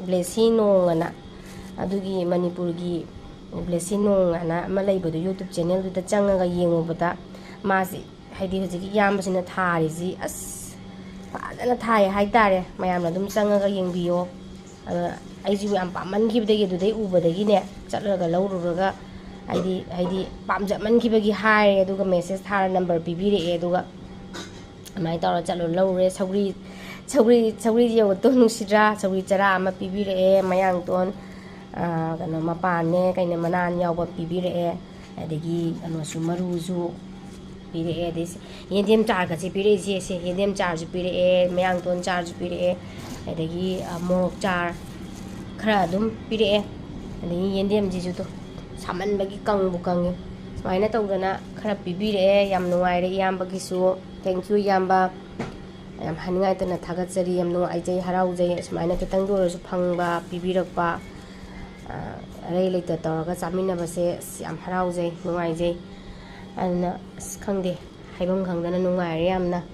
ꯕ꯭ꯂꯦꯁꯤ ꯅꯣꯡ ꯑꯅ ꯑꯗꯨꯒꯤ ꯃꯅꯤꯄꯨꯔꯒꯤ ꯕ꯭ꯂꯦꯁꯤ ꯅꯣꯡ ꯑꯅ ꯑꯃ ꯂꯩꯕꯗꯣ ꯌꯨꯇ꯭ꯌꯨꯕ ꯆꯦꯅꯦꯜꯗꯨꯗ ꯆꯪꯉꯒ ꯌꯦꯡꯉꯨꯕꯗ ꯃꯥꯁꯤ ꯍꯥꯏꯗꯤ ꯍꯧꯖꯤꯛꯀꯤ ꯏꯌꯥꯝꯕꯁꯤꯅ ꯊꯥꯔꯤꯁꯤ ꯑꯁ ꯐꯖꯅ ꯊꯥꯏ ꯍꯥꯏꯇꯥꯔꯦ ꯃꯌꯥꯝꯅ ꯑꯗꯨꯝ ꯆꯪꯉꯒ ꯌꯦꯡꯕꯤꯌꯣ ꯑꯗ ꯑꯩꯁꯤꯕꯨ ꯌꯥꯝ ꯄꯥꯝꯃꯟꯈꯤꯕꯗꯒꯤ ꯑꯗꯨꯗꯩ ꯎꯕꯗꯒꯤꯅꯦ ꯆꯠꯂꯒ ꯂꯧꯔꯨꯔꯒ ꯍꯥꯏꯗꯤ ꯄꯥꯝꯖꯃꯟꯈꯤꯕꯒꯤ ꯍꯥꯏꯔꯦ ꯑꯗꯨꯒ ꯃꯦꯁꯦꯖ ꯊꯥꯔ ꯅꯝꯕꯔ ꯄꯤꯕꯤꯔꯛꯑꯦ ꯑꯗꯨꯒ ꯑꯗꯨꯃꯥꯏꯅ ꯇꯧꯔ ꯆꯠꯂꯨ ꯂꯧꯔꯨꯔꯦ ꯁꯧꯒ꯭ꯔꯤꯁꯤ ꯌꯧꯒꯠꯇꯣ ꯅꯨꯡꯁꯤꯗ꯭ꯔꯥ ꯁꯧꯒ꯭ꯔꯤ ꯆꯔꯥ ꯑꯃ ꯄꯤꯕꯤꯔꯛꯑꯦ ꯃꯌꯥꯡꯇꯣꯟ ꯀꯩꯅꯣ ꯃꯄꯥꯟꯅꯦ ꯀꯩꯅꯣ ꯃꯅꯥꯟ ꯌꯥꯎꯕ ꯄꯤꯕꯤꯔꯛꯑꯦ ꯑꯗꯒꯤ ꯀꯩꯅꯣꯁꯨ ꯃꯔꯨꯁꯨ ꯄꯤꯔꯛꯑꯦ ꯑꯗꯩ ꯌꯦꯟꯗꯦꯝ ꯆꯥꯔꯒꯁꯦ ꯄꯤꯔꯛꯏꯁꯦ ꯁꯦ ꯌꯦꯟꯗꯦꯝ ꯆꯥꯔꯁꯨ ꯄꯤꯔꯛꯑꯦ ꯃꯌꯥꯡꯇꯣꯟ ꯆꯥꯔꯁꯨ ꯄꯤꯔꯛꯑꯦ ꯑꯗꯒꯤ ꯃꯣꯔꯣꯛ ꯆꯥꯔ ꯈꯔ ꯑꯗꯨꯝ ꯄꯤꯔꯛꯑꯦ ꯑꯗꯒꯤ ꯌꯦꯟꯗꯦꯝꯁꯤꯁꯨ ꯁꯥꯃꯟꯕꯒꯤ ꯀꯪꯕꯨ ꯀꯪꯉꯦ ꯁꯨꯃꯥꯏꯅ ꯇꯧꯗꯅ ꯈꯔ ꯄꯤꯕꯤꯔꯛꯑꯦ ꯌꯥꯝ ꯅꯨꯡꯉꯥꯏꯔꯦ ꯏꯌꯥꯝꯕꯒꯤꯁꯨ ꯊꯦꯡꯛ ꯌꯨ ꯏꯌꯥꯝꯕ ꯌꯥꯝ ꯍꯥꯏꯅꯤꯡꯉꯥꯏꯇꯅ ꯊꯥꯒꯠꯆꯔꯤ ꯌꯥꯝ ꯅꯨꯡꯉꯥꯏꯖꯩ ꯍꯔꯥꯎꯖꯩ ꯁꯨꯃꯥꯏꯅ ꯈꯤꯇꯪꯗ ꯑꯣꯏꯔꯁꯨ ꯐꯪꯕ ꯄꯤꯕꯤꯔꯛꯄ ꯑꯔꯩ ꯂꯩꯇ ꯇꯧꯔꯒ ꯆꯥꯃꯤꯟꯅꯕꯁꯦ ꯌꯥꯝ ꯍꯔꯥꯎꯖꯩ ꯅꯨꯡꯉꯥꯏꯖꯩ ꯑꯗꯨꯅ ꯈꯪꯗꯦ ꯍꯥꯏꯐꯝ ꯈꯪꯗꯅ ꯅꯨꯡꯉꯥꯏꯔꯦ ꯌꯥꯝꯅ